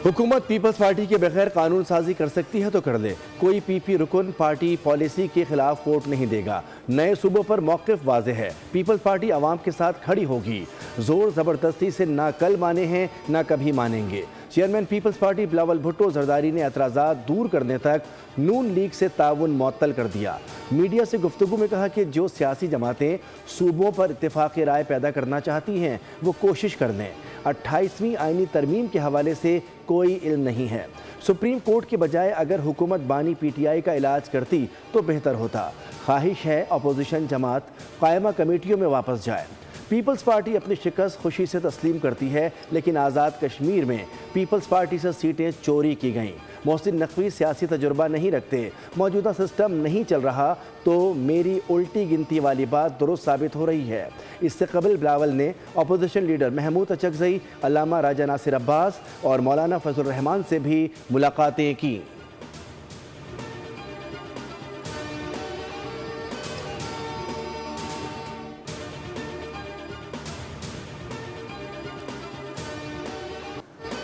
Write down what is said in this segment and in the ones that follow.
हुकूमत peoples party के बगैर कानून साजी कर सकती है तो कर ले। कोई पीपी रुकन पार्टी पॉलिसी के खिलाफ वोट नहीं देगा। नए सूबों पर मौक़िफ़ वाज़ेह है। पीपल्स पार्टी आवाम के साथ खड़ी होगी। जोर ज़बरदस्ती से ना कल माने हैं ना कभी मानेंगे। चेयरमैन पीपल्स पार्टी बिलावल भुट्टो जरदारी ने एतराज़ात दूर करने तक नून लीग से ताउन मुअत्तल कर दिया। मीडिया से गुफ्तगू में कहा कि जो सियासी जमातें सूबों पर इत्तेफाक़ी राय पैदा करना चाहती हैं वो कोशिश कर लें। 28वीं आईनी तरमीम के हवाले से कोई इल्म नहीं है। सुप्रीम कोर्ट के बजाय अगर हुकूमत बानी PTI का इलाज करती तो बेहतर होता। ख्वाहिश है अपोजिशन जमात कायमा कमेटियों में वापस जाए। पीपल्स पार्टी अपनी शिकस्त खुशी से तस्लीम करती है, लेकिन आज़ाद कश्मीर में पीपल्स पार्टी से सीटें चोरी की गईं। मोहसिन नकवी सियासी तजुर्बा नहीं रखते। मौजूदा सिस्टम नहीं चल रहा तो मेरी उल्टी गिनती वाली बात दुरुस्त साबित हो रही है। इससे कबल बिलावल ने अपोजिशन लीडर महमूद अचकज़ई, अल्लामा राजा नासिर अब्बास और मौलाना फजल रहमान से भी मुलाकातें की।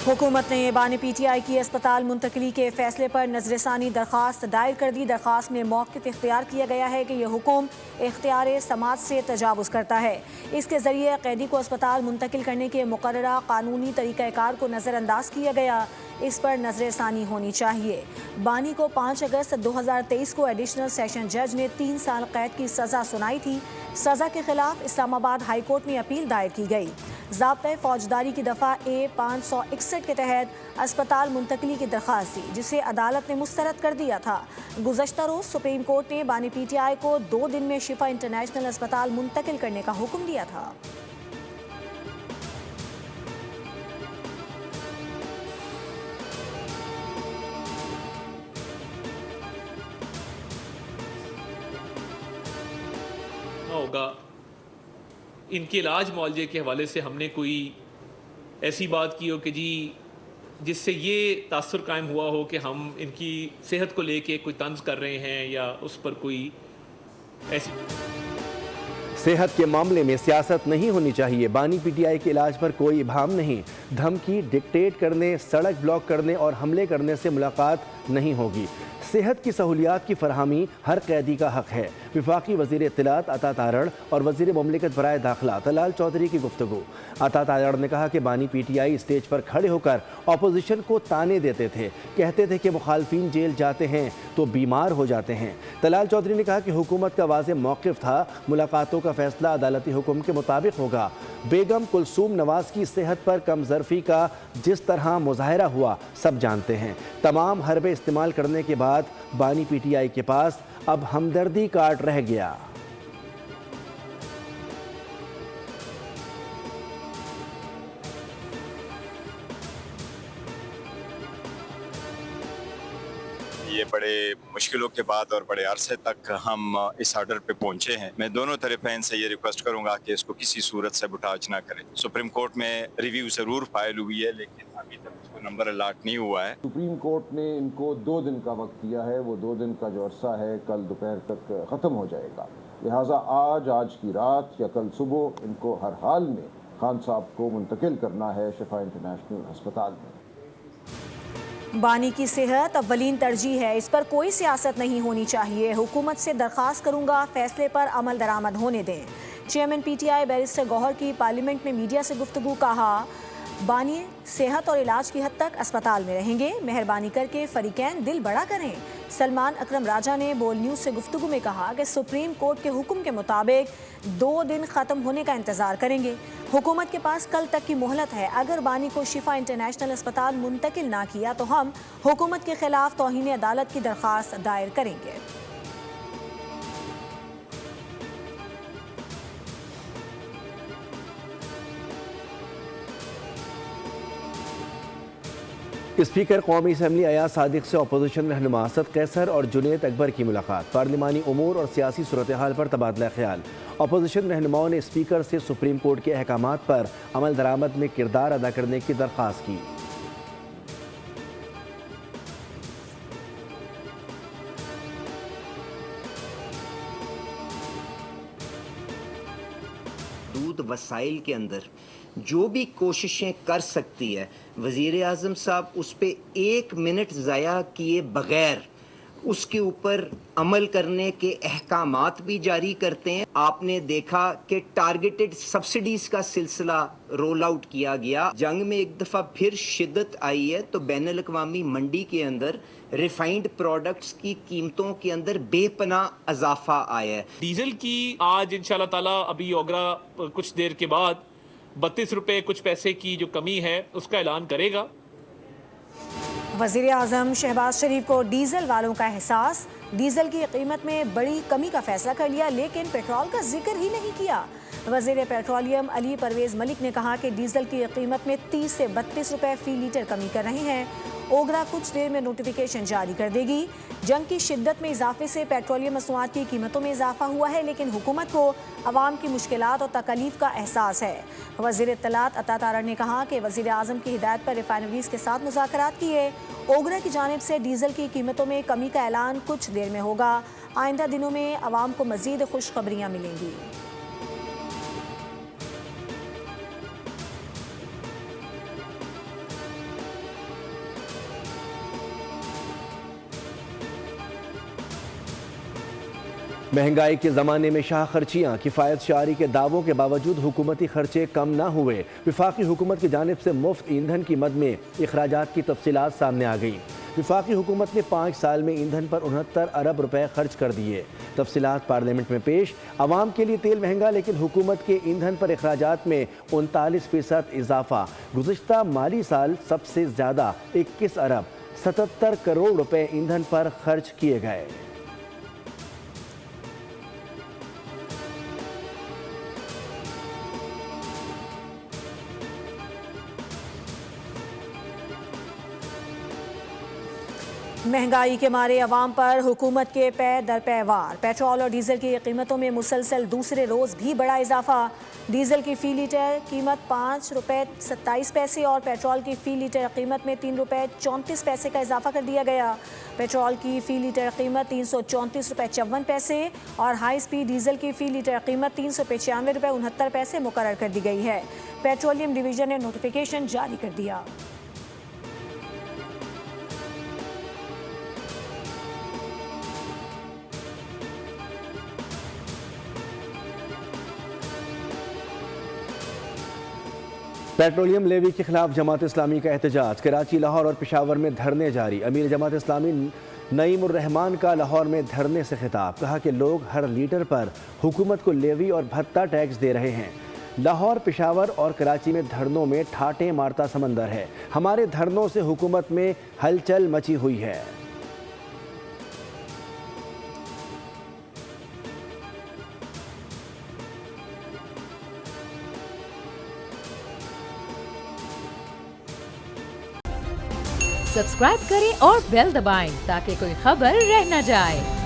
हुकूमत ने बानी PTI की अस्पताल मुंतकली के फैसले पर नजरसानी दरख्वास्त दायर कर दी। दरख्वास्त में मौक़िफ़ इख्तियार किया गया है कि यह हुक्म इख्तियार समाज से तजावुज़ करता है। इसके ज़रिए कैदी को अस्पताल मुंतकिल करने के मुकर्ररा कानूनी तरीक़ाकार को नज़रअंदाज किया गया। इस पर नजरसानी होनी चाहिए। बानी को 5 अगस्त 2023 को एडिशनल सेशन जज ने 3 साल कैद की सज़ा सुनाई थी। सज़ा के खिलाफ इस्लामाबाद हाई कोर्ट में अपील दायर की गई। ज़ाब्ता फौजदारी की दफ़ा A 561 के तहत अस्पताल मुंतकली की दरख्वास्त थी, जिसे अदालत ने मुस्तरद कर दिया था। गुज़श्ता रोज़ सुप्रीम कोर्ट ने बानी PTI को 2 दिन में शिफा इंटरनेशनल अस्पताल मुंतकिल करने का हुक्म दिया था। होगा इनके इलाज मुआवजे के हवाले से हमने कोई ऐसी बात की हो कि जी जिससे ये तासुर कायम हुआ हो कि हम इनकी सेहत को लेके कोई तंज कर रहे हैं या उस पर कोई ऐसी सेहत के मामले में सियासत नहीं होनी चाहिए। बानी PTI के इलाज पर कोई इबाहम नहीं। धमकी, डिक्टेट करने, सड़क ब्लॉक करने और हमले करने से मुलाकात नहीं होगी। सेहत की सहूलियात की फरहमी हर कैदी का हक है। वफाकी वज़ीर इत्तलात अता तारड़ और वज़ीर मुमलिकत बराए दाखिला तलाल चौधरी की गुफ्तगू। अता तारड़ ने कहा कि बानी PTI स्टेज पर खड़े होकर अपोजिशन को ताने देते थे, कहते थे कि मुखालफिन जेल जाते हैं तो बीमार हो जाते हैं। तलाल चौधरी ने कहा कि हुकूमत का वाज़ेह मौक़िफ़ था, मुलाकातों का फैसला अदालती हुक्म के मुताबिक होगा। बेगम कुलसूम नवाज की सेहत पर कमजरफी का जिस तरह मुजाहरा हुआ सब जानते हैं। तमाम हरबे इस्तेमाल करने के बाद बानी PTI के पास अब हमदर्दी कार्ड रह गया। ये बड़े मुश्किलों के बाद और बड़े अरसे तक हम इस ऑर्डर पे पहुंचे हैं। मैं दोनों तरफ़ें से ये रिक्वेस्ट करूंगा कि इसको किसी सूरत से बुटाज ना करें। सुप्रीम कोर्ट में रिव्यू ज़रूर फाइल हुई है, लेकिन अभी तक उसको नंबर अलाट नहीं हुआ है। सुप्रीम कोर्ट ने इनको 2 दिन का वक्त दिया है। वो 2 दिन का जो अरसा है कल दोपहर तक ख़त्म हो जाएगा। लिहाजा आज की रात या कल सुबह इनको हर हाल में खान साहब को मुंतकिल करना है शिफा इंटरनेशनल अस्पताल में। बानी की सेहत अव्वलीन तरजीह है, इस पर कोई सियासत नहीं होनी चाहिए। हुकूमत से दरख्वास्त करूंगा फैसले पर अमल दरामद होने दें। चेयरमैन PTI बैरिस्टर गौहर की पार्लियामेंट में मीडिया से गुफ्तगू। कहा बानी सेहत और इलाज की हद तक अस्पताल में रहेंगे। मेहरबानी करके फरीकैन दिल बड़ा करें। सलमान अकरम राजा ने बोल न्यूज़ से गुफ्तगू में कहा कि सुप्रीम कोर्ट के हुक्म के मुताबिक 2 दिन ख़त्म होने का इंतज़ार करेंगे। हुकूमत के पास कल तक की मोहलत है। अगर बानी को शिफा इंटरनेशनल अस्पताल मुंतकिल ना किया तो हम हुकूमत के खिलाफ तौहीन अदालत की दरख्वास्त दायर करेंगे। स्पीकर कौमी असम्बली अयाज सादिक से अपोजिशन रहनुमा असद कैसर और जुनैद अकबर की मुलाकात। पार्लिमानी उमूर और सियासी सूरत हाल पर तबादला ख्याल। अपोजिशन रहनुमाओं ने स्पीकर से सुप्रीम कोर्ट के अहकामात पर अमल दरामद में किरदार अदा करने की दरख्वास्त की। दूध वसाइल के अंदर जो भी कोशिशें कर सकती है वज़ीर आज़म साहब उस पे 1 मिनट ज़ाया किए बगैर उसके ऊपर अमल करने के अहकामात भी जारी करते हैं। आपने देखा कि टारगेटेड सब्सिडीज़ का सिलसिला रोल आउट किया गया। जंग में एक दफ़ा फिर शिद्दत आई है तो बैनुल अक़वामी मंडी के अंदर रिफाइंड प्रोडक्ट्स की कीमतों के अंदर बेपनाह इजाफा आया है। डीजल की आज इंशाल्लाह ताला अभी ओगरा कुछ देर के बाद 32 रुपये कुछ पैसे की जो कमी है उसका ऐलान करेगा। वज़ीर आज़म शहबाज शरीफ को डीजल वालों का एहसास, डीजल की कीमत में बड़ी कमी का फैसला कर लिया लेकिन पेट्रोल का जिक्र ही नहीं किया। वज़ीर पेट्रोलियम अली परवेज़ मलिक ने कहा कि डीजल की कीमत में 30 से 32 रुपए फी लीटर कमी कर रहे हैं। ओगरा कुछ देर में नोटिफिकेशन जारी कर देगी। जंग की शिद्दत में इजाफे से पेट्रोलियम मसनूआत की कीमतों में इजाफा हुआ है लेकिन हुकूमत को अवाम की मुश्किलात और तकलीफ का एहसास है। वज़ीर इत्तलात अता तारड़ ने कहा कि वज़ीर आज़म की हिदायत पर रिफाइनरीज़ के साथ मुज़ाकरात किए। ओगरा की जानिब से डीजल की कीमतों में कमी का ऐलान कुछ देर में होगा। आइंदा दिनों में अवाम को मज़ीद खुशखबरियाँ मिलेंगी। महंगाई के ज़माने में शाह खर्चियाँ, किफ़ायत शारी के दावों के बावजूद हुकूमती खर्चे कम ना हुए। वफाकी हुकूमत की जानिब से मुफ्त ईंधन की मद में अखराजात की तफसीलात सामने आ गई। वफाकी हुकूमत ने 5 साल में ईंधन पर 69 अरब रुपए खर्च कर दिए। तफसीलात पार्लियामेंट में पेश। आवाम के लिए तेल महंगा लेकिन हुकूमत के ईंधन पर अखराजात में 39% इजाफा। गुज़िश्ता माली साल सबसे ज़्यादा 21 अरब 77 करोड़ रुपए ईंधन पर खर्च किए गए। महंगाई के मारे अवाम पर हुकूमत के पै दर पै वार। पेट्रोल और डीजल की कीमतों में मुसलसल दूसरे रोज़ भी बड़ा इजाफा। डीजल की फ़ी लीटर कीमत 5 रुपये 27 पैसे और पेट्रोल की फ़ी लीटर कीमत में 3 रुपये 34 पैसे का इजाफा कर दिया गया। पेट्रोल की फ़ी लीटर कीमत 334 रुपये 54 पैसे और हाई स्पीड डीजल की फ़ी लीटर कीमत 395 रुपये 69 पैसे मुकर्रर कर दी गई है। पेट्रोलियम डिवीज़न ने नोटिफिकेशन जारी कर दिया। पेट्रोलियम लेवी के खिलाफ जमात इस्लामी का एहतजाज। कराची, लाहौर और पेशावर में धरने जारी। अमीर जमात इस्लामी नईमुर रहमान का लाहौर में धरने से खिताब। कहा कि लोग हर लीटर पर हुकूमत को लेवी और भत्ता टैक्स दे रहे हैं। लाहौर, पेशावर और कराची में धरनों में ठाटे मारता समंदर है। हमारे धरनों से हुकूमत में हलचल मची हुई है। सब्सक्राइब करें और बेल दबाएं ताकि कोई खबर रह न जाए।